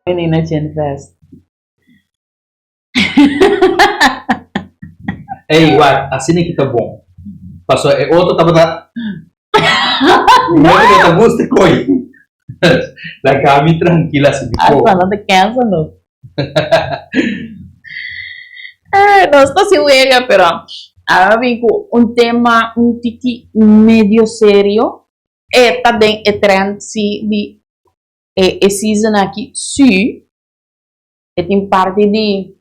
Menina Chinfest. Ei, what? Assim é que tá bom. Passou, outro tava da... Não é que eu gosto de coi. La Gabi tranquila, assim, tipo... Hasta no te cansa, no. No esto sí juega, pero ahora vengo un tema un tiki medio serio. Também é trend se de season aqui, se tem parte de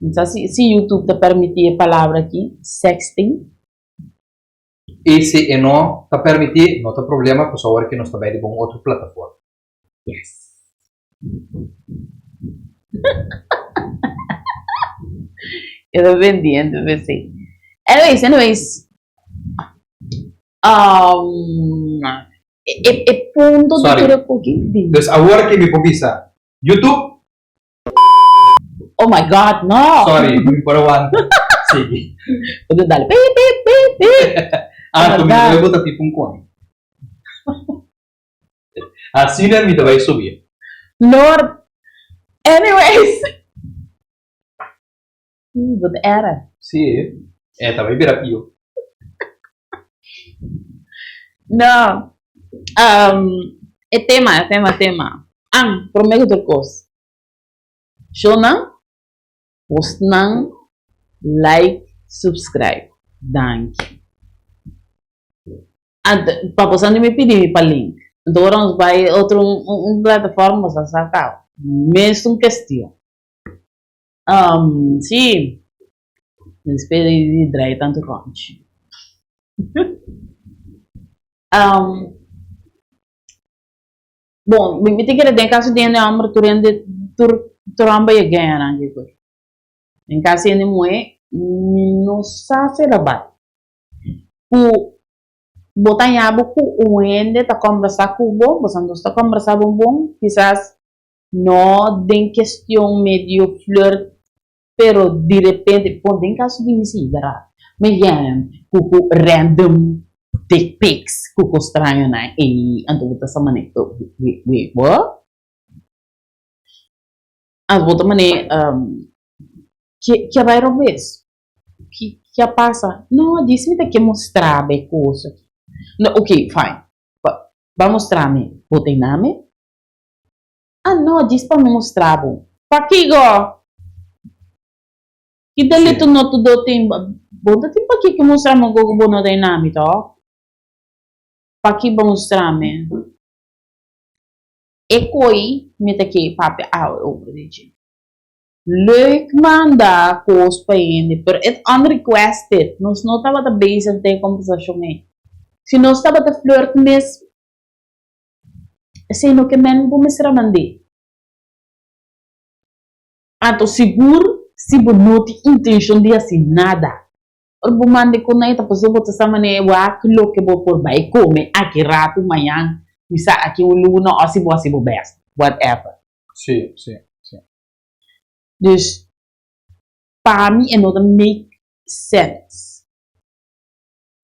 não sei se YouTube te permite a palavra aqui, sexting. E se não está permitido, não tem problema, por favor, que nós também de uma outra plataforma. Yes. Eu tô vendendo, pensei. Anyways. Ponto de Sorry. ter um pouquinho. Então, agora que me publica YouTube, Oh my God, no! sorry, me one. Sige. Udah dali. Pip, pip, pip, pip. Ah, Oh my tu God. me botar tipo um cone. Assim é me vai subir. Lord. Anyways. Vad är det? Sim, também vira pio. No. Tema. Prometo outra coisa. Shona, post não, like, subscribe. Danke. Para você me pedir para link. Então, vamos vai outro plataforma para sacar. Mesmo questão. Sim. Espero de drai tanto conte. Bom, me tem que ter caso de amor turamba e ganhar anche coisa. Em caso de moe, não sabe se rabat. O botar em abo com o ende tá conversar com o bom, você não está conversar bom, quizás não tem questão meio flirt, pero de repente, pô, tem caso de misidra, me ganham com random dick pics, com estranho, né? E então botar essa maneira, wait, what? As botar maneira, que vai romper? Que passa? Não, disse-me que mostrar bem coisa. No, ok, fine. Vai mostrar-me. Botei nome? Ah, não, disse para me mostrar. Para que go? Que dali tu não tudo tem. Bota tem para que mostrar-me o que não tem nome, tá? Para que vai mostrar-me? E coi, me tá aqui, papi, over de leuk manda coisa para ele, pero é unrequested. Nós não estava da base em ter conversação aí. Se nós estava da flirt mesmo, sei no que men vou me será mandar. Então seguro, se você não tem intenção de assim nada, ou vou mandar com aí, tá passou você sabe né, o aquilo que vou por vai comer aqui rato amanhã, bisa aqui o luna ou se você best, whatever. Sim. Dus, para mim, é não make sense.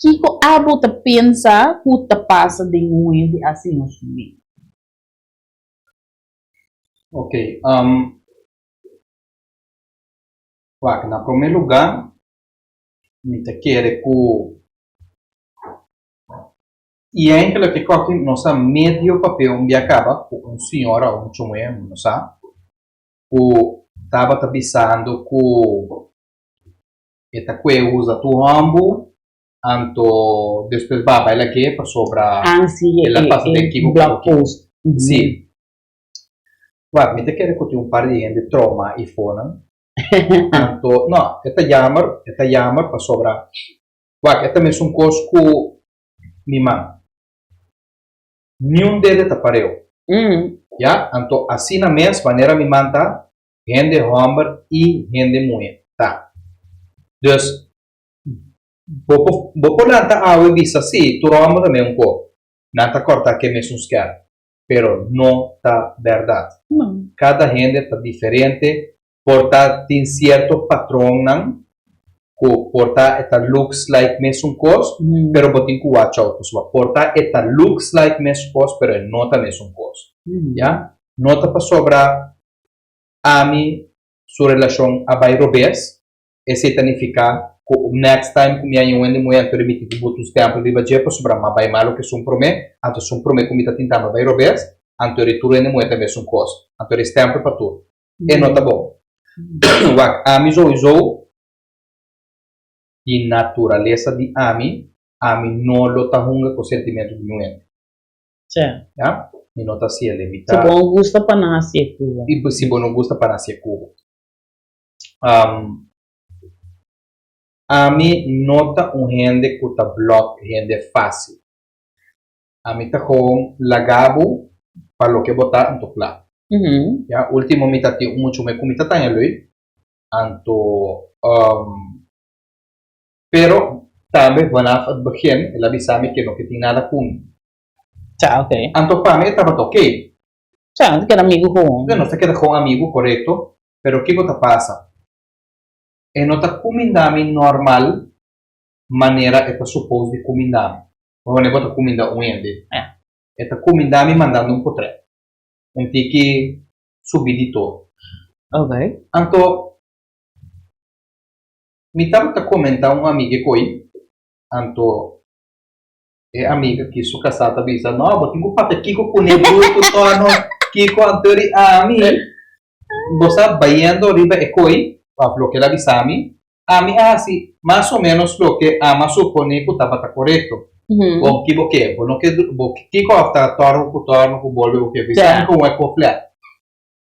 Kiko abo te pensa, que te passa de de assim no sumi. Ok. Na primeiro lugar, me te quer que e é aquilo que qualquer nossa medio papel me acaba com senhora ou um chumé, não sabe? O estava pensando que esta coisa usa tu ambo, anto depois vai ela que para sobra ela passa de aqui blog post. Sim. Guarda, me te quer que um par de gente trauma e fona. Anto, no, esta llamar para sobra. Guarda, esta mesmo um coisa que mi man. Nenhum deles te pareu. Ya, anto assim na mesma maneira me manda gente homem e gente mulher, tá? Dus, vou por nanta awe bisa si, tu homem também um pouco. Nanta corta que mesmo quer, pero não tá verdade. Cada gente tá diferente, porta tem certo patrão não, ku porta eta looks like mesmo cos, pero botin ku watch out. So, porta eta looks like mesmo cos, pero nota mesmo cos. Ya? Nota pa sobra ami su relação a bairobes, esse significa que next time que minha wende mulher permite que botos tempo de baje pa sobra ma bai malo que sum prome, anto sum prome que mita tintama bairobes, anto retura ene mulher também sum cos, anto res tempo pa tu. E nota bom. Wak ami zo de natureza de ami não lota hunga com sentimento de nuente. Certo. Ya? E nota se ele Se mita. bom gusta para nascer, Cuba. E se bom não gosta para nascer cubo. Ami nota gente que tá block gente fácil. Ami tá com lagabo para lo que botar no plano. Ya, último mita ti mucho me comita tan ele. Anto pero também vanaf at begin, ela bisami que não que tem nada com. Tá, ok. Anto para mim estava ok. Tá, que era amigo com. Eu não sei que é com amigo correto, pero o que que passa? É nota comindame normal maneira é supposto de comindame. Ou não bota comida um ende. É comindame mandando um portrait. Tiki subeditor. Ok. Anto mi tava comentar amiga coi. Anto é amiga que su casata bisa no, botin ko pata kiko kunebuto to ano kiko antori ami. Bosa bayendo riba e coi, lo que la bisami. Ami assim, mais ou menos lo que ama supone que estava correto. O que porque, bueno que kiko after torno ku bolbe o que bisami com é completo.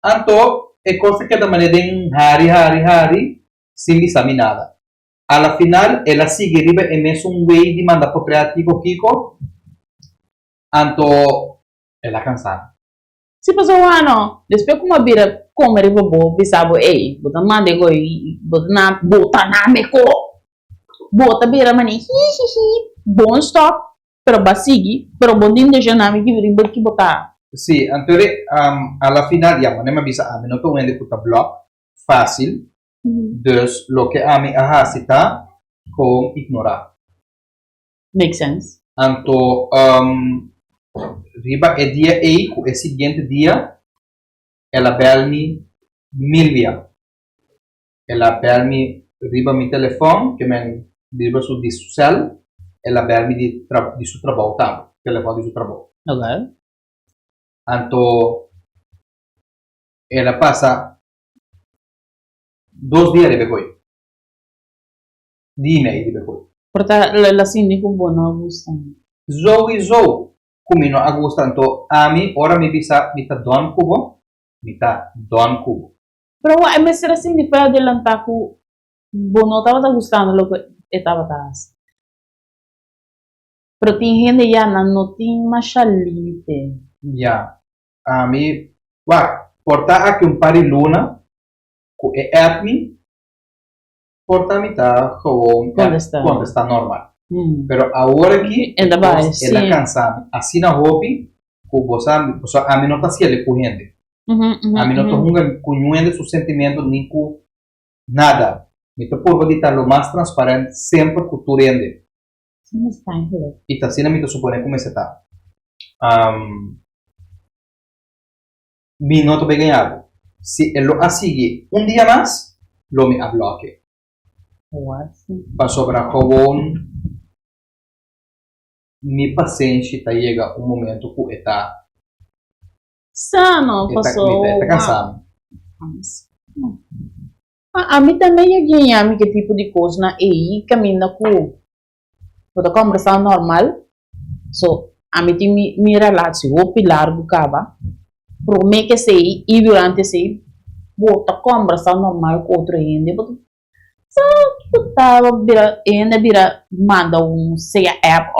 Anto é coisa que da maneira em hari sem bisami nada. Alla final ela sigue riba e messo un way di manda po creativo kiko. Anto ela cansada. Se passou um ano, depois que uma vira comer e bobo, bisabo, ei, bota mande go bota na meco, bota vira mani, bom stop, pero basigi, pero bom din de janame que vira que botar. Sì, antore alla final ja, ma bisa ami no to wende puta block fácil. Dus lo que ami ahasita com ignorar. Make sense. Anto riba e dia e o seguinte dia ela belmi milvia. Ela belmi riba mi telefone que men riba su di su cell, ela belmi di su trabalho tam, telefone di su trabalho. Ok. Anto ela passa 2 dias de becoi. Dime di becoi. Porta la síndico bono gusta. Zo, kumino agusta anto ami ora mi bisa mita don kubo. Pero wa me será síndico para adelantar que bono estava gostando lo que estava tas. Pero tem gente já não tem mais limite. Ya. Ami porta aqui pari luna ku e admin porta mita Quando está normal. Pero agora aqui ainda vai, sim. Ela cansada. Assim na hobby ku bosa ami não tá se ele correndo. Ami não tô hunga cunhuendo su sentimento nem ku nada. Mita por estar lo mais transparente sempre que tu rende. Sim, está em E tá assim mita supone como você tá. Mi noto bem ganhado. Se ele lo sigue dia mais, lo me abloque. Para sobrar com mi paciência tá chega momento que está sano, passou. Está cansado. A mim também é ganhar que tipo de coisa na aí caminha com a conversação normal. So, a mim tem mi relação o pilar do caba. Pro me que sei e durante sei bota conversação normal com outro ainda. So, tava vira manda sei app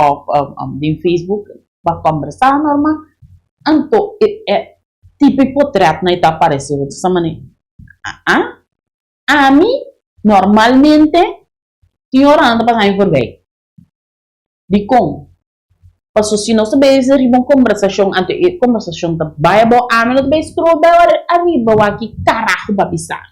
de Facebook para conversar normal. Anto é tipo portrait na está aparecendo dessa maneira. A mim normalmente tinha orando para sair por bem. De como? Passo se não sabes uma conversação ante conversação da Bible a mim não sabes trouxe arriba aqui carajo babisar.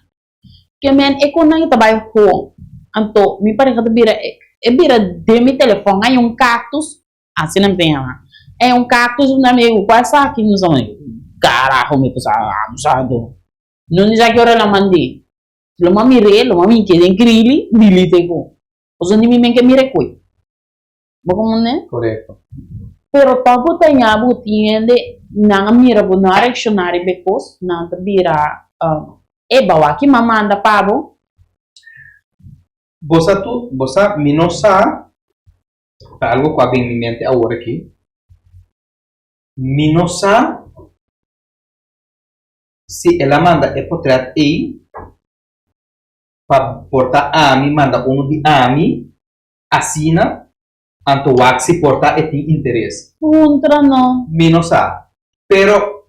Que men é quando eu trabalho com Anto, me parece que bira de mi telefone, aí cactus, assim não tem lá. É cactus, um amigo, quase aqui no zona. Carajo, me passa, abusado. Não já que ora la mandi. Lo mami re, lo mami que den grili, dilite ko. Oso ni mi men que mire koi. Como né? Correto. Pero papo tenha tiende na mira bo na reaccionare becos na bira e bawa ki mamanda pabo. Você me não sabe, algo que vem em minha mente agora aqui. Me não sabe se ela manda é portrait aí para portar a mim, manda de a mim, assina, anto se porta e tem interesse. Contra no. Me não sabe. Pero,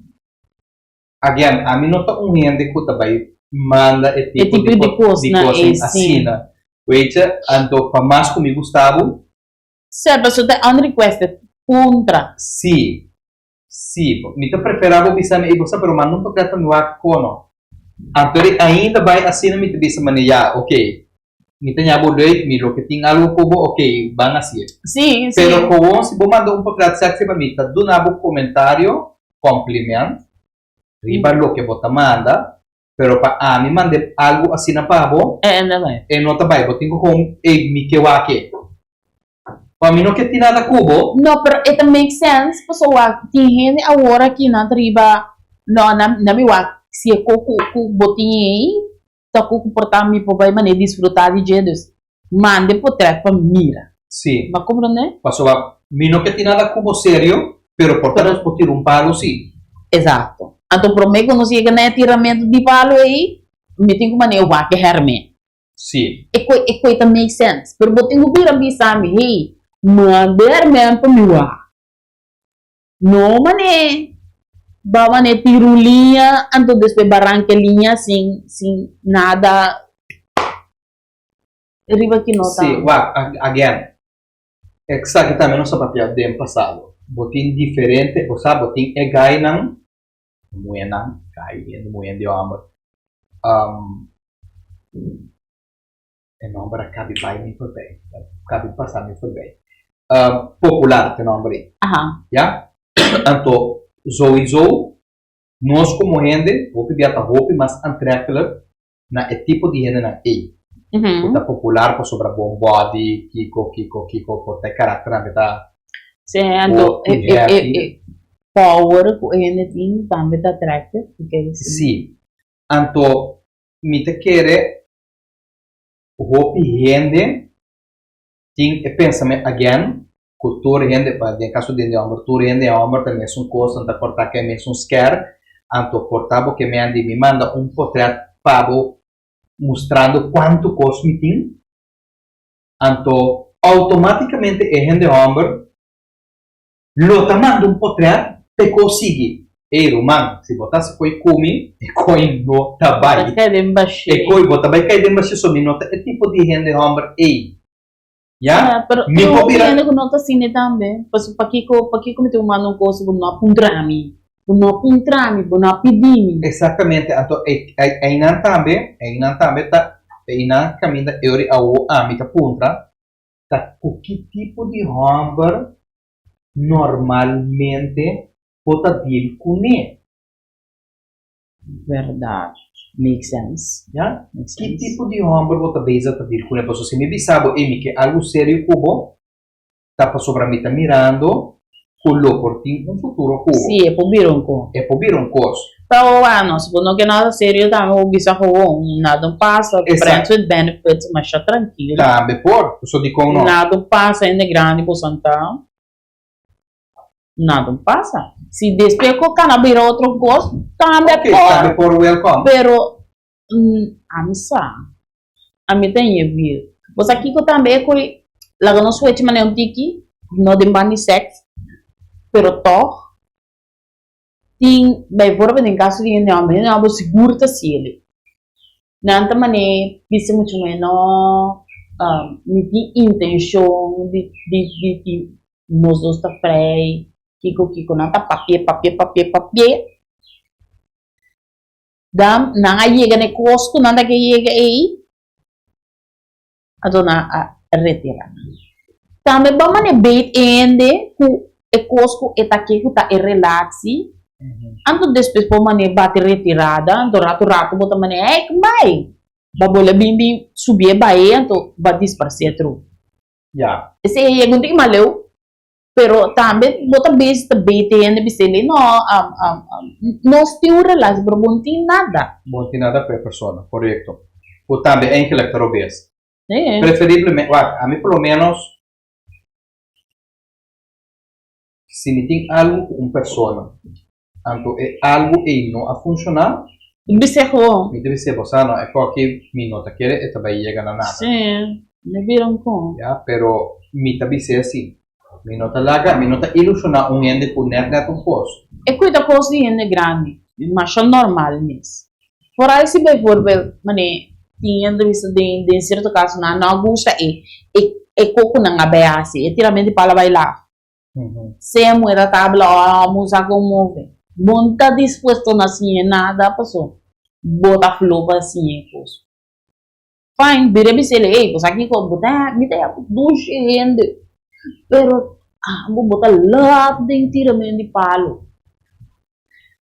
again, a mim não está gente que também manda e tipo de coisa assina. Veja, anto para mais comigo Gustavo. Certo, so te unrequested contra. Sim. Sim, me preferava bisa me ibo sa pero man não tocar no ar kono. Antori ainda vai assim me bisa manejar, ok. Me tenha bodoi, me lo que tem algo como ok, van assim. Sim, pero como se vou mandar portrait sexy para mim, tá do nabo comentário, compliment, riba lo que bota manda, pero para a mim mande algo assim na pavo. Não vai. Não tá vai, botinho com me que wake. Para mim não quer ter nada cubo. No, pero it makes sense. Pessoa, tem gente agora que na triba, na mi wak, se é coco botinho tá com comportar me vai maneira desfrutar de jedos. Mande por trás para mira. Sim. Mas como não é? Pessoa, me não quer ter nada cubo sério, pero portar por tirar palo sim. Exato. Então, por mim, quando chega no tiramento de palo aí, me tem que maneira wak herme. Sim. E coisa make sense. Pero botinho bira bisami, hey, mandar mesmo para mim wak. Não mané. Ba mané tirulinha, então depois barranquelinha sem nada. Riba que nota. Sim, again. Exatamente não sabe papel do passado. Botin diferente, ou sabe, botin é gai não, moenang, gai, moen de amor. É nome cabe vai me foi bem, cabe passar me foi bem. Popular te nome. Aham. Já? Então, nós como gente, hopi biata hopi, mas antrekkelijk na é tipo de gente na ei. Tá popular por sobre bom body, kiko, por ter caráter na verdade. Sim, então, power, o anything, também tá attractive. Sim. Então, me te quer hopi gente, tem pensamento again, cultura gente, em caso de homem, cultura gente homem também é coisa, então portar que é mesmo scare, então portavo que me manda portrait pavo mostrando quanto cosme tem, então automaticamente é gente homem, lo tá manda portrait, te consigue. Romano, se botasse coi come, e coi no tabai. E coi bota vai cair de baixo só minota, é tipo de gente homem ei. Já? Me eu entendo que nota assim também. Porque para que como tem uma coisa que não apuntrami, não pedimi. Exatamente. Então, aí não também tá, aí não caminha eu ao âmbito puntra, tá com que tipo de homem normalmente pode deal com ele. Verdade. Make sense. Já? Que tipo de homem você beija para deal com ele? Porque se me bisabo que algo sério como tá para sobre mim tá mirando, colou por ti futuro como. Sim, é por vir com. É por vir coisa. Para o se não quer nada sério, tá o bisa nada passa, friends with benefits, mas já tranquilo. Também por, só de como não. Nada passa ainda grande por Santão. Nada passa. Se despedir com cannabis outro gosto, também okay, também por welcome. Pero a mim tem vir. Você aqui que também coi, lá no switch mané um tiki, no dembani sex, pero to tem bem por em caso de não seguro tá se ele. Nanta mané, disse muito menos, me tem intenção de nós dois tá frei. Kiko, nanta papier. Dam, nanga yega ne kosto, nanda ke yega ei. Anto na retira. Também ba mane bait ende ku e cosco eta que ku ta e relaxi. Anto depois po mane bate retirada, anto rato bota mane vai. Babola bimbi subir bae anto ba disparcetro. Ya. Esse é gunting maleu. Pero também bota base ta bait ende bisele no still relax, pero bunting nada. Não tem nada para a pessoa, correto. Ou também é que para o vez. É. Preferivelmente, a mim pelo menos, se me tem algo com uma pessoa, então é algo e não a funcionar, Bisejo. me deve ser você, não é porque me não tá querendo, e também chega na nada. Sim, me viram com. Ya, pero me também ser assim. Me não tá larga, me não tá ilusionar um ende por net um posto. E cuida coisa de grande, mas é normal mesmo. Por aí se bem for ver, mané, tinha de certo caso não gosta e coco não abeasse, e tiramente para bailar. Se a mulher tabla a música comove, não está disposto a assim nada passou, bota flor para assim coisa. Fine, bire se ele, você aqui com botar, me dá duche rende, pero vou botar lá dentro tiramente de palo.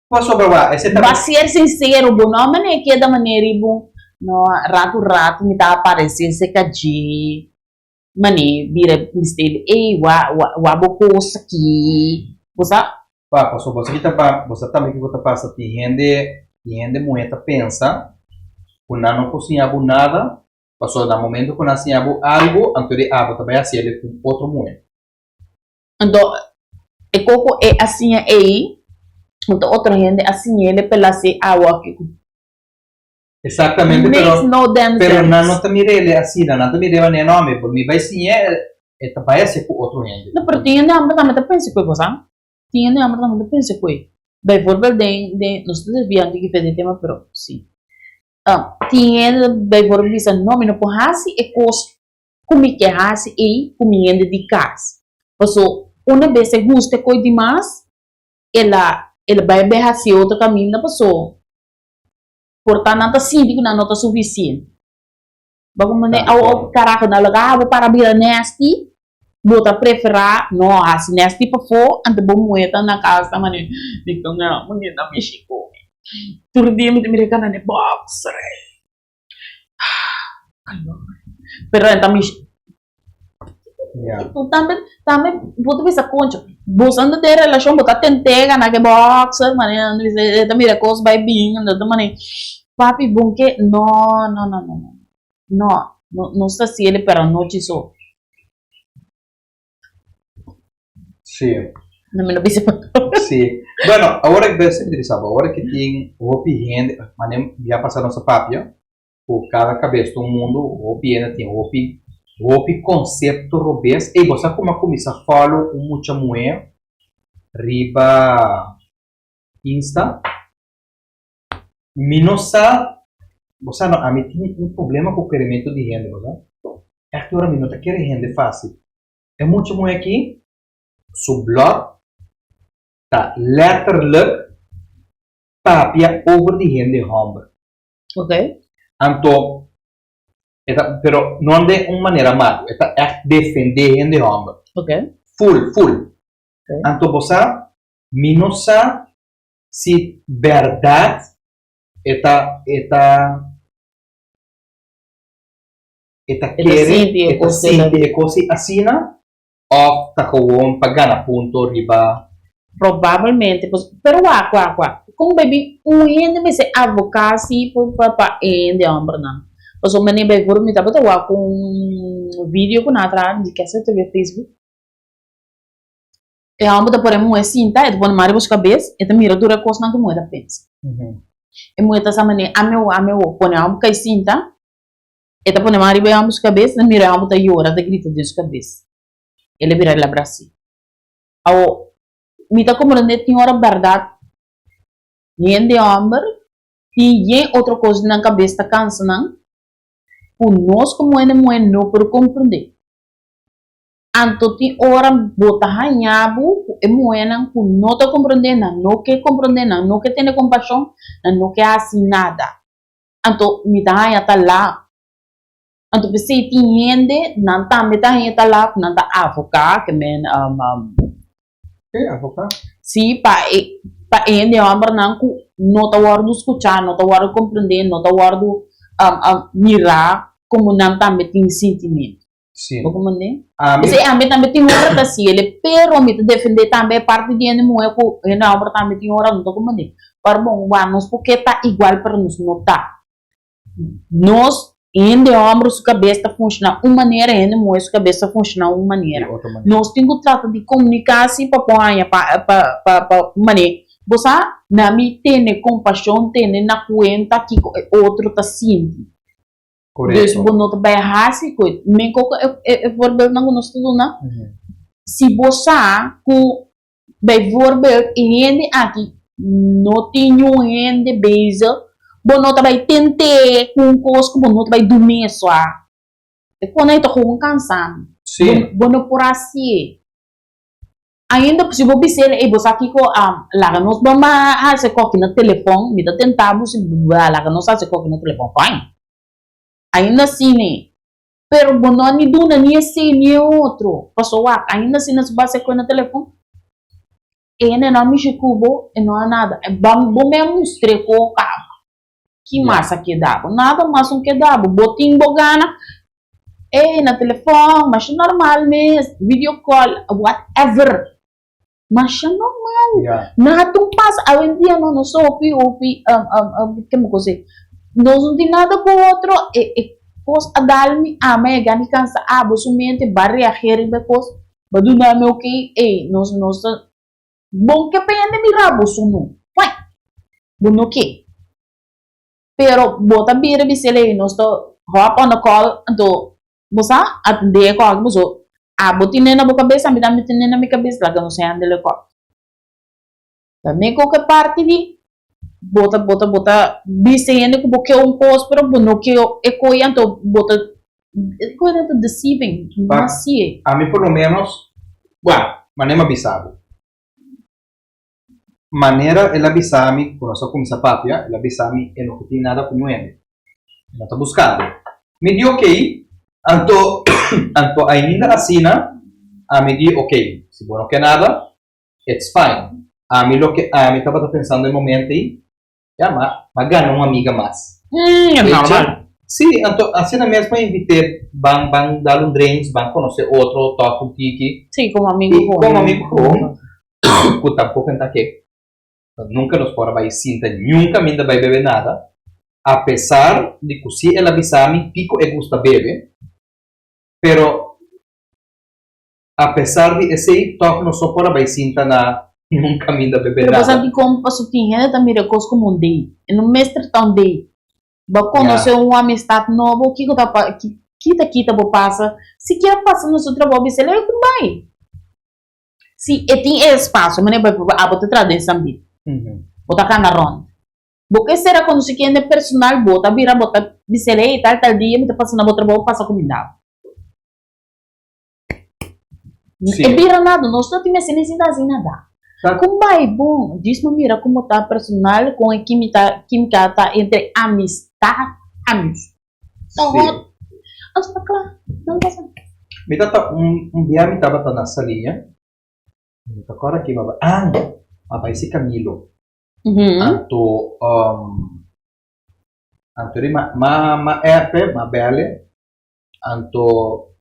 Posso provar? Esse Para ser sincero, bom, não é que da maneira bom, no rato me tá aparecendo secadinho, mané, vira mistério, ei, wa coisa aqui, você? Pastor, você também que você passa, tem gente muita pensa, quando não cozinha nada, pastor, no momento que cozinha algo, então de também assim ele com outro mulher. Então, é coco é assim aí, então outra gente assim ele pela se água que Exatamente, makes no damn pero sense. não te mire ele assim, não te mire ele nome, por me vai sim é também assim com outro gente. Não, pero tinha de hambre também te pensa coisa, você? Tinha de hambre também te pensa coisa. Bem, por ver não sei se via antigo de tema, pero sim. Tinha bem por ver não me não porrasse e coisa como que hasse e comendo de casa. Então, uma vez se gusta coisa demais, ela vai berrar se outro caminho da pessoa. Portanto, não está sentindo que não está suficiente. Bagulho ao caraca na lugar, vou para vir nasty, vou tá preferar, não, as nasty para fora, ante bom moeda na casa, mané, então não, mulher da México. Todo dia me tem na boxer. Pero então tu também vou ver essa concha. Buscando ter relação, botar tentega na que boxer, mané, não mira coisa vai bem, não mané. Papi, bom que não está se ele para noite só. Sim. Não me lo dice para Sim. Bueno, agora que você interessava, agora que tem roupa gente, mané, já passaram essa papia, por cada cabeça do mundo, roupa gente tem roupa conceito robês, e você como começa a falar com muita mulher, riba Insta, minosa, você não, a mim tem problema com o querimento de renda, você? É que agora não quer renda fácil. É muito mulher aqui, seu blog, tá letterlijk papia over de renda homem. Ok. Então, pero não de uma maneira mal, é defender renda homem. Ok. Full. Okay. Então você minosa se verdade eta querer coisa assina ou tá com pagana ponto riba. Provavelmente, pero como baby, ainda me se advocacy por papa ainda homem não. Mas o menino vai por me tá botando com vídeo com atrás de que essa TV Facebook. E a homem tá por aí muito cinta, e depois marido busca cabeça, e tá mira dura coisa não como ela pensa. E muito essa maneira, a meu, põe a homem cai cinta, e tá por aí marido vai busca cabeça, e mira a homem tá llora, tá grita de sua cabeça. Ele vira ele abraça. Ao me tá compreendendo tem hora verdade, nem de homem, e outra coisa na cabeça cansa não, por nós como é não por compreender. Anto ti orang bota hanyabu emuena ku no te comprendena, no que comprendena, no que tiene compasión, no que hace nada. Anto mi hanya ta lá. Então, você tem gente, não tá metade lá, não tá avocar, que men, avocado. sim, para ele, não tá hora de escutar, não tá hora de compreender, não tá hora de mirar, como não tá metendo sentimento. Sim. Como né? A mim, Você também tem hora da si, ele pero me defender também parte de ele não é que ele não também tem hora não tô como né. Para bom, nós porque tá igual para nos notar. Nós ainda ombros cabeça funciona uma maneira, ainda moço cabeça funciona uma maneira. outra maneira. Nós temos que tratar de comunicar assim para para maneira. Você na me tem compaixão, tem na conta que outro tá sentindo. Dus Correto. bonot bij hasi coit. Men koko voorbeeld nang nos tudo na. Se você com bijvoorbeeld hende aqui no tinha hende bezig, bonot bij tente com cos bonot bij dormir só. E quando eu tô com cansado. Sim. Bonot por assim. Ainda se você bisel e você aqui com lá nos bamba se coque no telefone, me dá tentar se lá nos se coque no telefone, fine. Ainda assim, né? Pero bononi duna ni esse ni outro. Passou ainda assim nas bases com no telefone. E não me chicubo e não há nada. É bom mesmo estreco cabo. Que massa que dá? Nada mais que dá. Botinho bogana. E na telefone, mas normal mesmo. Video call, whatever. Mas normal. Yeah. Nada passa. Hoje em dia não sou ouvi, como você não tem nada com o outro pos adalmi ama gani cansa bosumente barre a reagir depois baduna me ok nós bom que pende mirar bosuno vai bono que pero bota bira bisele nós to hop on the call do bosa atender com algo boso botine na boca cabeça me dá metine na minha cabeça lá que não sei andele com também qualquer parte de bota bise yende ko boke pos pero bono que eko yanto bota eko yanto deceiving masie A mí por lo menos, bueno, manera avisado. Manera el avisami, conoce como esa papia, el avisami en lo que tiene nada con nueve. No está buscando. Me dio ok, anto ainda asina, a me di ok, si bueno que nada, it's fine. A mí lo que a mí estaba pensando en el momento y ya magana uma amiga mais. é normal Sim, então, assim na mesma invitei, vão dar drinks, vão conhecer outro, toca um tiki. sim como amigo E como amigo bom, que tampouco está aqui. Nunca nos fora vai sinta, nunca ainda vai beber nada. Apesar de que se ela avisar-me, pico e gusta beber. Pero, apesar de esse toque, não só fora vai sinta na nunca ainda beber pero nada. basta di como passo tinha também recos como um day no mestre tão day ba conhecer uma amistade novo que tá kita bo passa se quer passar no seu trabalho você leva com vai se tem espaço mas vai bota atrás também bota cá na ronda porque será quando se quer personal bota vira bota bisele tal dia me tá passando no trabalho passa comida e vira nada nós não temos necessidade nada como vai bom diz-me mira como tá personal com a química tá entre amistade amigos então tá claro não passa Me tata dia me tava na salinha. Me tá agora aqui, vai ser Camilo. Anto ma epe, ma belle. Anto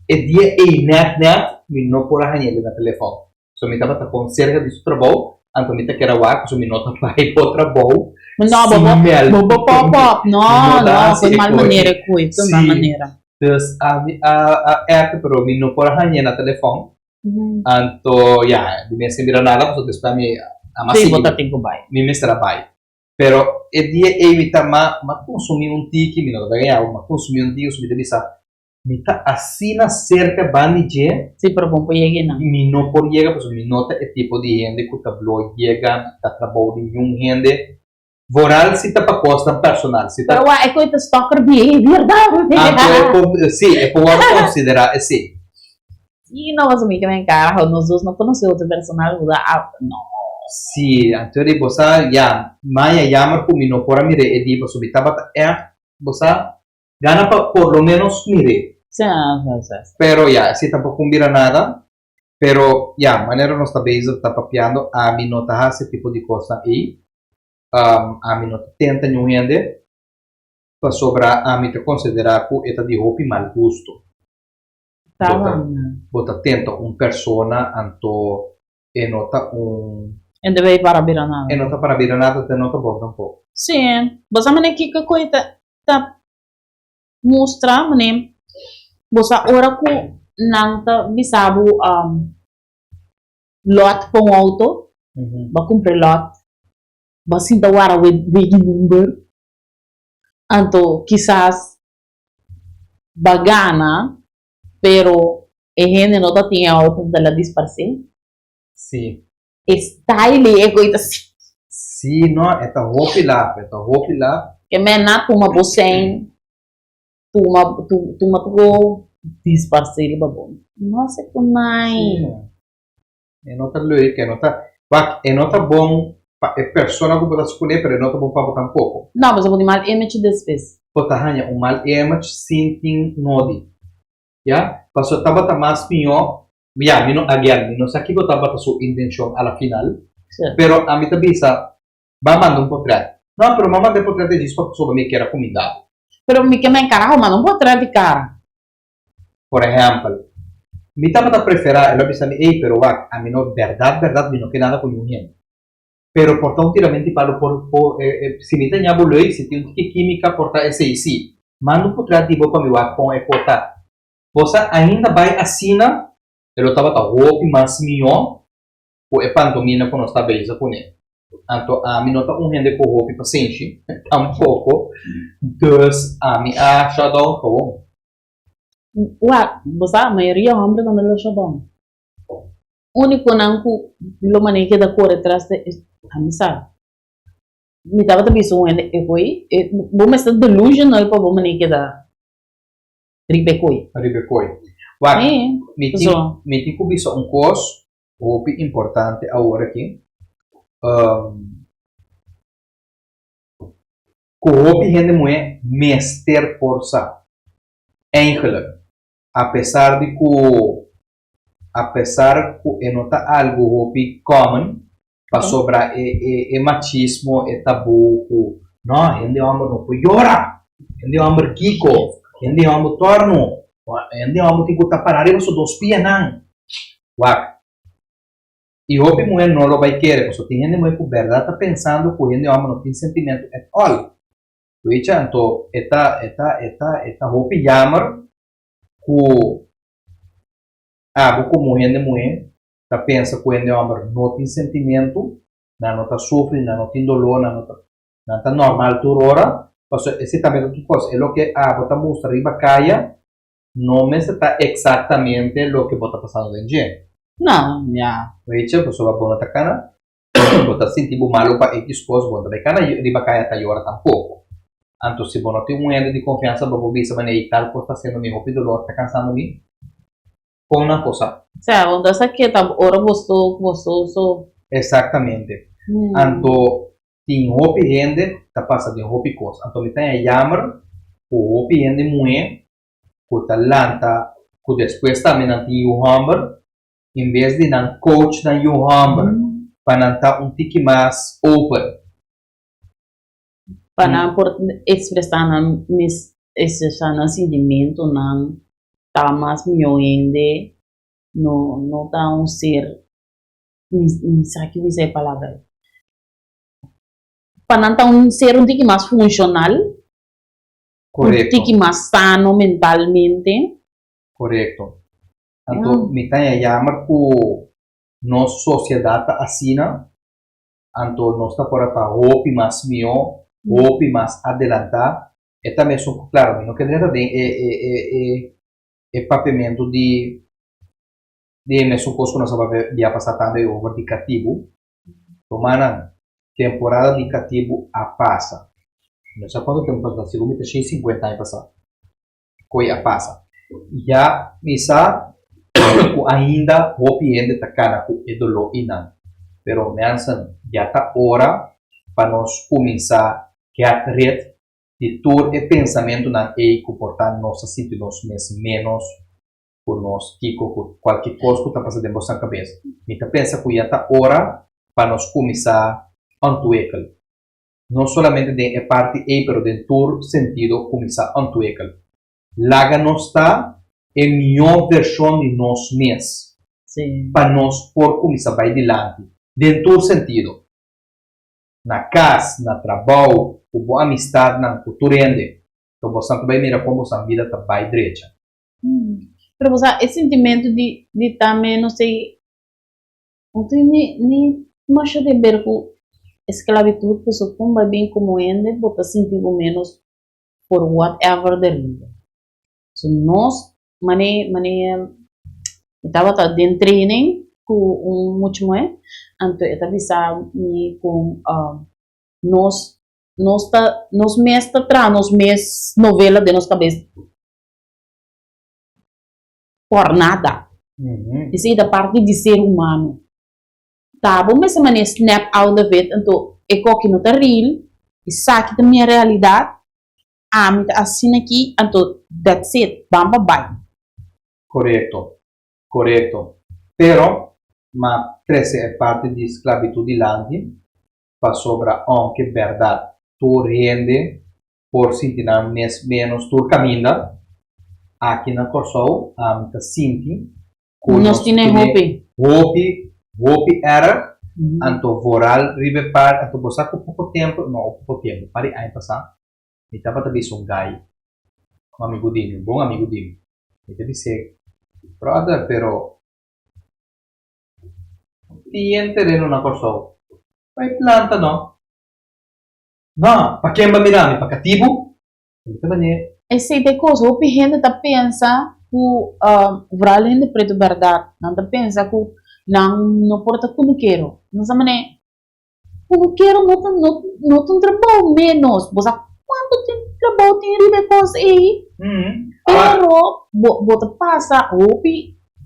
e dia net me não por arranhar na telefone. So me tava com cerca de trabalho. Anto me tá que era o so me nota vai para trabalho. não bobo pop não foi mal maneira coisa foi mal maneira Dus a app pero me não por arranhar na telefone. Anto de me sembra nada, porque después me sim botar tempo vai me trabalho. Pero e dia evita ma consumir tiki, me não vai ganhar, ma consumir tiki, subir de me tá assina cerca banije, sim pero bom pegue não me não por llega, pues me nota e tipo de gente que tablo llega, tá trabalho de gente, voral se tá para costa personal, se tá. pero é coisa stalker behavior Anto sim, é por considerar sim. e não vas me que vem cara nós dois não conhecemos outro personal não Sì, anteriore bosa ya maya yamar ku mino pora mire edi boso bitaba bosa Gana por lo menos mire. Sim, Pero ya, así tampoco mira nada. Pero ya, manera no está base, está papeando. A mí no está ese tipo de cosas ahí. A mí no tenta ni gente. Para sobrar, a mí te considera que esta de roupa mal gusto. tá Bota, bom. bota tenta persona anto e nota Ainda veio para a beira nada. e nota para vir nada te nota bom tampoco. Sim, você mané que coisa tá mostra mané. Você ora com nanta bisabo lot para um auto, vai comprar lot, vai sinta wara with number, anto quizás bagana, pero e gente não tá tinha auto da la disparce. Sim. Style é coisa assim. Sim, não, é ta roupa lá. Que mena tuma bosem, tuma pro disparce ele babon. Nossa, que nice. E nota lui, que nota, e nota bom, é persona que pode escolher, pero nota bom para botar pouco. Não, mas eu vou mal image despes. Bota hanya mal image sinting nodi. Ya, paso tabata mais pinho, ya, mino again, mino sa que botar bota sua intenção ala final. Certo. Pero a mí te avisa, va a mandar un portrait. No, pero mamá de portrait dice porque sobre mí que era comida. Pero me que me encarajo, mas não vou atrás de cara. Por ejemplo, mi tama ta prefera, ela avisa mi, ei, pero va, a mí no, verdad, mi no que nada con un gente. Pero porta un tiramento para si mi tenha boloi, si tem un que química porta esse e si. Manda un portrait di para mi wa com e porta. Você ainda vai assina, ela tava ta roupa mas mio, o e pantomina quando sta beza com ele. Então, a mim não tá gente com roupa paciente, tampouco. Dus, a mim acha da um Ué, você a maioria homem não me chama. Único não que lo maneja da cor atrás de amizade. Me tava também só e foi, vou me estar delusional para vou maneja da ribecoi. Ribecoi. Ué, me so. tem que bisa um curso, roupa importante agora aqui. Com roupa gente não é mester força. Eigenlijk, apesar de que nota algo roupa common, para sobrar machismo, tabu, não, gente homem não pode chorar, gente homem kiko, gente homem torno, gente homem tem que estar parado e você dos pias não. Uau. E roupa mulher não lo vai querer, porque tem gente mulher que verdade está pensando que gente homem não tem sentimento at all. Então, esta roupa jammer que como gente mulher está pensa que gente homem não tem sentimento, não está sofre, não tem dolor, não está normal toda hora. Porque esse também é outra coisa, é o que bota mostra riba caia, não está exatamente o que bota passando dentro de Não, já. Rachel, pessoa vai botar cana, botar sentir malo para X coisa, botar bem cana, riba caia tá llora tampouco. Então, se você tem ende de confiança, você vai saber que tal coisa está sendo meu dolor, está cansando me, com uma coisa. Sabe, onde essa aqui tá, ora gostoso. Exatamente. Então, tem roupa ende, está passando de roupa coisa. Então, me tem a chamar, o roupa ende mulher, que talanta, que depois também não tem o hammer, em vez de não coach na o hammer, para não estar tique mais open. Para não expressar esse sentimento, não tá mais milhões não tá ser, não sei que dizer a palavra. Para não tá ser tique mais funcional, Correto. tique mais sano mentalmente. Correto. Então, me tem a chamar que nossa sociedade assina, então nós está por a roupa mais melhor, roupa mais adelantada, e também são claro, não quer dizer é papamento de mesmo coisa que nós vamos passar também o indicativo, tomando temporada indicativo a passa, não sei quanto tempo passa, se não 50 anos passar, coi a passa, já misa ainda roupa ainda está cara com dolor e não, pero me ansan já está hora para nós começar a rede de todo o pensamento na e comportar nossa sítio nós menos por nós Kiko por qualquer coisa que está passando em nossa cabeça. Então pensa que já está hora para nós começar a entender. Não somente de parte e pero de todo sentido começar a entender. Laga nós está a melhor versão de nós mesmos Sim. para nós por começar a ir adiante. De todo sentido. Na casa, na trabalho, com boa amistade, na cultura. Então você também mira como sua vida está bem direita. Pero você, esse sentimento de também, não sei, não tem nem mais de ver com esclavitud, que só como bem como ende, você sentir menos por whatever the reason. So nós, estava dentro training com muito mais, então eu estava com nós mês atrás, nós mês novela de nossa cabeça por nada. Isso é da parte de ser humano. Tá bom, mas se snap out of it, então é que não está real, e sabe da minha realidade, me tá assim aqui, então that's it, bamba bye. Correto, correto. Pero, ma trece é parte de esclavitud landi, para sobra anche verdade. Tu rende, por sentir menos tu caminha, aqui na Corsol, tá sinti, Nós temos hopi era, anto voral ribe par, anto bosa com pouco tempo, pare aí passar, e tava também um guy, um amigo dele, um bom amigo dele, e deve ser brother, pero tiene terreno na Corsol, vai planta no, no, pa quem vai mirar, pa cativo, então mané, esse de coisa, o gente tá pensa que voral de preto verdade, não tá pensa que não porta como quero. Não sabe nem como quero não tem trabalho menos. Você quanto tem trabalho tem ribe coisa aí? Pero bota passa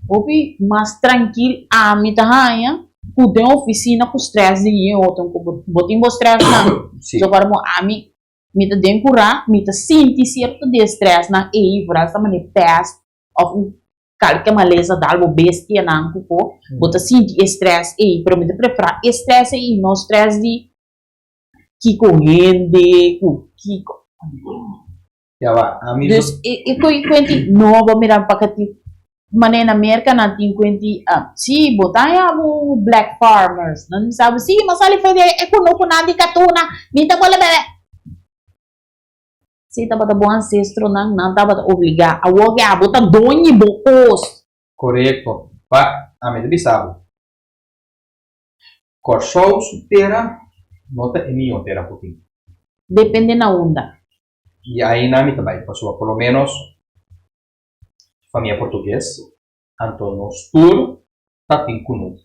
opi mais tranquilo a mim tá raia. Que tem oficina com stress de outro com botin bo stress não. So para a mim me tá den curar, me tá sentir certo de stress na aí, voral tá mané past of qualquer maleza da algo bestia não cuco, bota sentir stress aí, pero me tá preparar stress aí, não stress de que corrende, que já vai, a mim dus e quenti nova mirar para que mané na América não tem quenti sim, botar aí black farmers, não sabe sim, mas ali foi é com nada de catuna, me tá bola bebê. Se estava da bom ancestro, não estava obrigado a olhar, botar donhe bocos. correto, pa, a mim deve saber. Corsol supera, nota é minha tera pouquinho. Depende na onda. E aí na mim também, por lo menos, família português, então nos tour, tá tem kunu.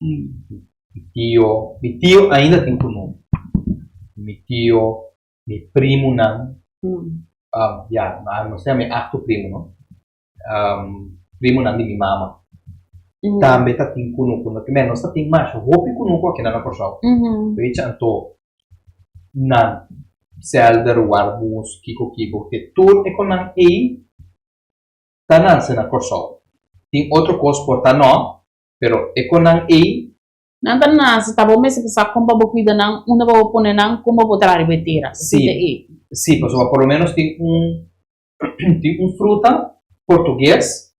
Mi tio ainda tem kunu. Mi tio, mi primo não. Não sei, meu acto primo, não? Primo não de minha mama. Também tá tem kuno, que menos tá tem mais, roupa kuno com aqui na Corsol. Veja, então, não, selder, warbus, kiko, que tudo é com não e tá não na Corsol. Tem outro coisa por tá não, pero é com não e Não tá nada, se tá bom, mas se você compra cuida não, uma vai pôr não, como botar a ribeteira. Sim, pues, por lo menos tem fruta português,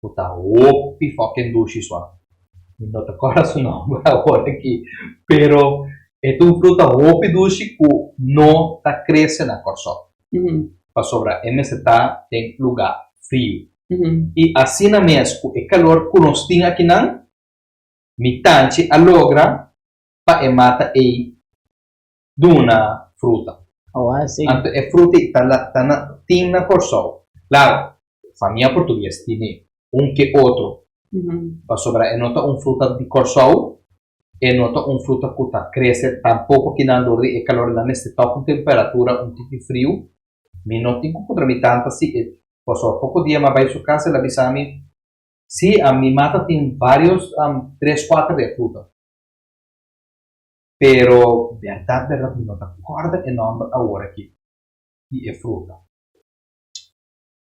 puta, opi fucking dushi sua. Não te acordas o nome agora aqui, pero é fruta opi dushi que não tá crescendo na Corsol. Para sobra, MST tem lugar frio. E assim na mesmo, é calor que nós temos aqui não, mitante a logra para mata e duna fruta. Anto é fruta e tem na Corsol. Claro, família portuguesa tem que outro. Para sobra, é nota fruta de Corsol, é nota fruta que está cresce tampouco que não dor e calor na neste top temperatura tipo frio. Me não tem como tramitante assim. Passou pouco dia, mas vai sua casa ela avisame. Sim, a minha mata tem vários 3, 4 de fruta. Pero verdade não está corda enorme agora aqui. e fruta.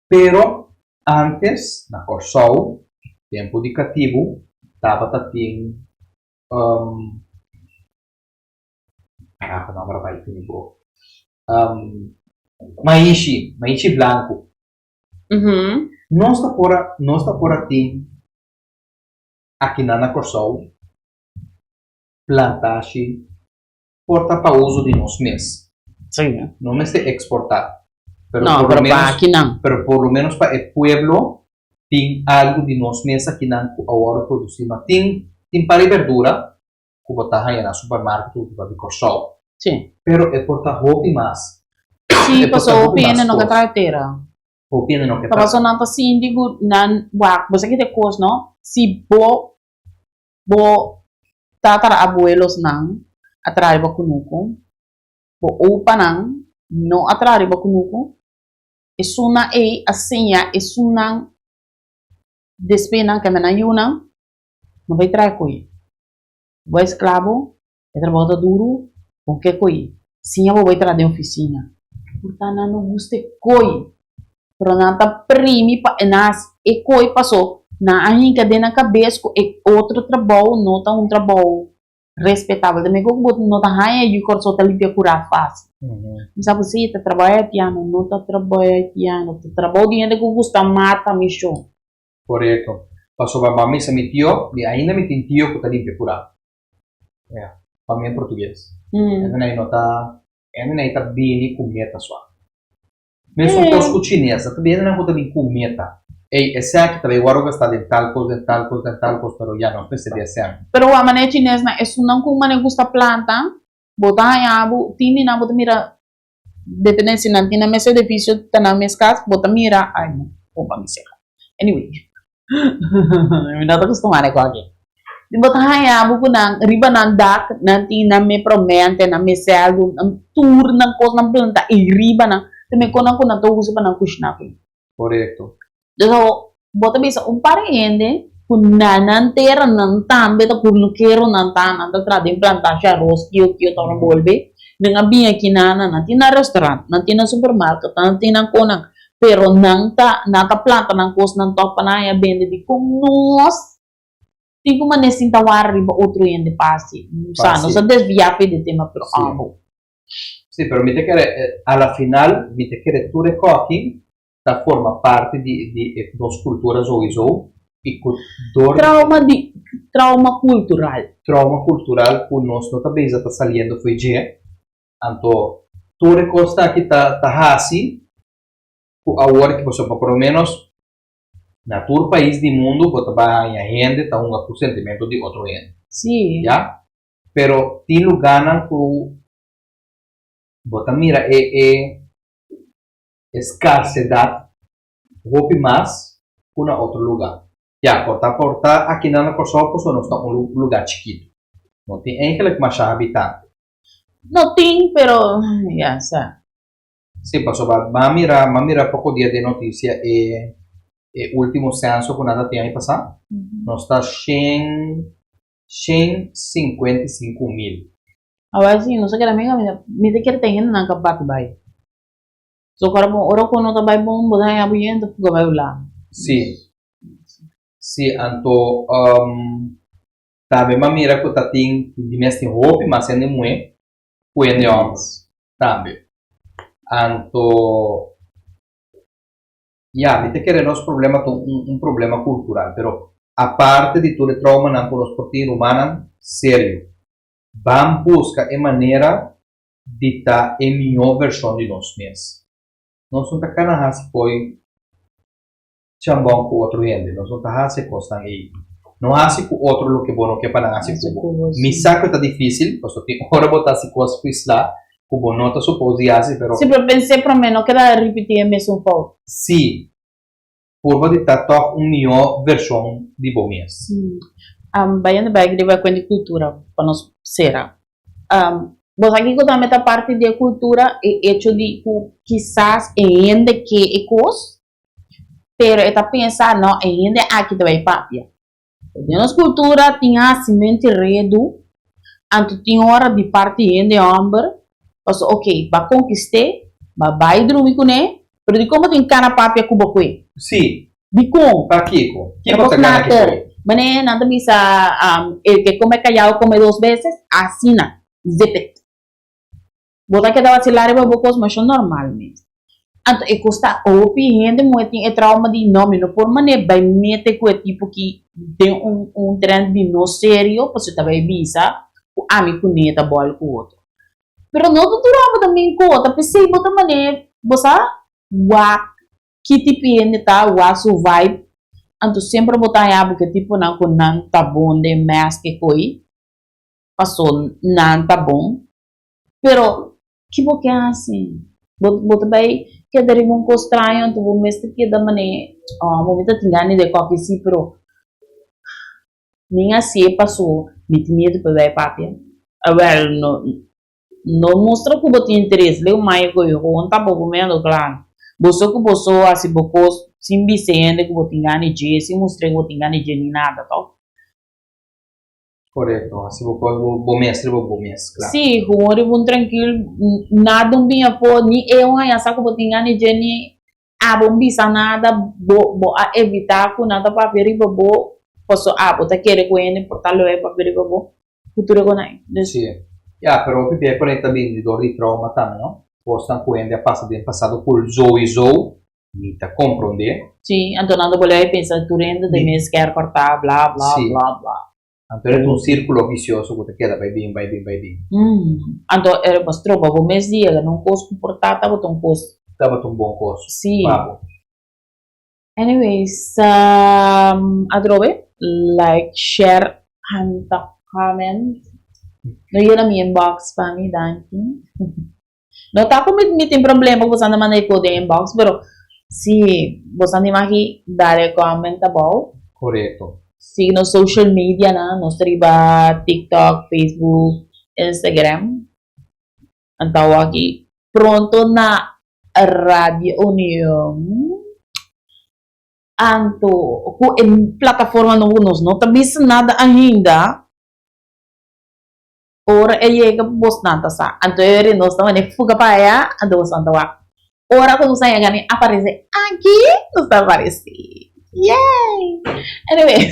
Pero antes, na Corsol, tempo de cativo, estava tating caraca, não, agora vai que me vou. Maishi blanco. Uhum. Não está por aqui na Corsol, plantashi, porta para uso de nós mesmos. Sim. Não me sei exportar. Pero Não, por para lo menos, aqui não. pero por lo menos para o pueblo, tem algo de nós mesmos aqui na agora produzimos. Tem para verdura, que botar aí na supermercado, de Corsol. Sim. Pero é porta roupa mais. Sim, É passou porta o pene no coisas. carteira. Roupa não que Passou na síndico nan wak. Você que tem coisa, não? Se bo tatarabuelos nang atrae ba kunuko, bo upa nang no atrae ba kunuko, isuna asinha isunang despena que mena yunang, não vai trazer coi. Bo escravo, é trabalho duro, com que coi. Sim, eu vou trazer de oficina. Portanto, não gusta coi. Pero nata primi pa nas e coi passou na ainda de na cabeça e outro trabalho não tá trabalho respeitável também como não tá raia e o corso tá limpia curar fácil sabe se tá trabalha piano não tá trabalha piano tá trabalho de gente que gosta mata micho correto passou para mami se mi tio e ainda me tem tio que tá limpia curar para mim em português ainda não tá bem com meta só mesmo com chinesa também não tá bem com meta. Esse aqui também agora está de tal coisa, pero já não precisa de esse ano. Pero a maneira chinesa é isso não como maneira gusta planta, botar em abo, tini na bota mira, depende se não tinha mesa difícil, tá na minha casa, bota mira, ai não, opa me seca. Anyway, me não tô acostumada com aqui. De botar em abo com nang riba nang dak, nanti na me promente, na me seldo, nang tour nang coisa nang planta, e riba nang, também quando na tô usa para nang kushna ko. Correto. So, bota bisa pariente kun nanan tera nan tambe ta kun kero nan tanan ta tra din plantasha arroz kio ta bolbe dengan biya kinana na tina restaurant na tina supermarket na tina konang pero nang ta nata planta nang kos nan top panaya bende di kung nos tipo manesin tawar riba outro yende pasi sano sa desviape de tema pero amo sì però mi te che alla final mi te che tu recochi da forma parte di dos culturas hoje e trauma cultural que nós não também está saliendo foi je então tu recosta que tá hasi agora que você pelo menos na todo país do mundo você vai a gente tá com sentimento de outro gente sim já pero tem lugar que você mira escasidade roupa mais na outro lugar. Já, porta aqui na Corsol, não está um lugar chiquito. Não tem ainda que mais habitante. Não tem, pero já sabe. Sim, passou para mira pouco dia de notícia e último censo que nada tem aí passar. Nós está 155 mil. Agora sim, não sei que era me quer ter na capaz vai. So kalau mo oro kono tabay bong boday abuyen to gabay ulang. Sim. Sim, anto tabe mamira ko tating di mesti hopi mas ende mue puende homens tabe. Anto mi te quere nos problema un problema cultural, pero aparte di tu le trauma nan con los portin humana serio. Van busca e maneira de ta e minha versão de nós mesmos. Nós não está canahasi foi chambão com outro gente, nós não está hasi costan aí. Não hasi com outro lo que bom que para hasi com. Mi saco está difícil, porque tem hora botar se coisa fiz lá, como não está suposto hasi, pero. Sim, eu pensei para mim não quero repetir mesmo pouco. Sim. Por de estar minha versão de bom mês. Bayan ba que vai com a cultura para nós será. Vos aqui que também tá parte da cultura é hecho de quizás ainda que é coisa, pero está pensar não ainda aqui também papia. Nós cultura tinha semente redo, anto tinha hora de parte ainda homem, mas ok, para conquistar Ma vai dormir com ele, pero di como tem cara papia kuba kwe. Sì, Di como. pa Kiko. Chi Tapos possa ganhar nater. Kiko? Mane nada bisa el que come callado come dos veces, así na. Zipet. Bota que dava cilare ba bocos mas normal mesmo. Anto e custa opi gente moeting e trauma di nome no por mane vai mete com tipo que tem trend de no sério, você também bisa, o ami com neta bol com outro. Pero no tu trauma também com outra, pensei bota mane, bosa wa que tipo gente tá wa survive. Anto sempre botar em abo que tipo não com não tá bom de mas que coi. Passou não tá bom. Pero que boque assim. Bota bem que dari mong ko estranho, tu vou mestre que da mane, momento tingani de qualquer si, pero ninguém se passou, me tinha de pegar papia. Well, no mostra que bote interesse, leu mais que eu não tá bom comendo, claro. Você que você assim bocos, sim vicende que bote tingani de, sim mostrei que bote tingani de nem nada, tá? Corretto, se vou mestre, claro. Sim, humor bom tranquilo, nada um bem apo, ni eu aí essa que bote tingani de ni, bom bisa nada, bo a evitar que nada para ver e bo posso bota querer com ele, portalo é para ver e bo futuro com aí. Sì. Ja, però più è correttamente di dor di trauma também, no? Postan quindi a passa del passato col Zoe, mi ta comprende. Sim, Antonando boleh pensar tu renda de mês quer cortar, blá blá Sì. blá blá. Antonio è un circolo vizioso che ti chiede vai bene, vai bene, vai bene. Anto era bastroba, o mês dia, não posso comportar, tava tão posto. Dava un buon corso. Sim. Bravo. Anyways, adrobe, like, share, and comment. No yun ang inbox pa mi, Danky. No, tako mi tem problema kung saan naman na iko de inbox, pero si bosan di maki dare comment about. Corretto. Si no social media na, no striba TikTok, Facebook, Instagram. Ang tawagi, pronto na Radio Union. Anto, kung in plataforma no unos, no? Tabis nada ainda. Ora e llega bos nata sa. Anto eri nos naman e fuga pa ya, anto bos antawa. Ora kung saya gani aparece aqui, nos aparece. Yay! Anyway.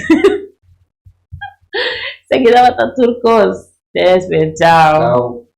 Seguida bata turcos. Despe, ciao. Ciao.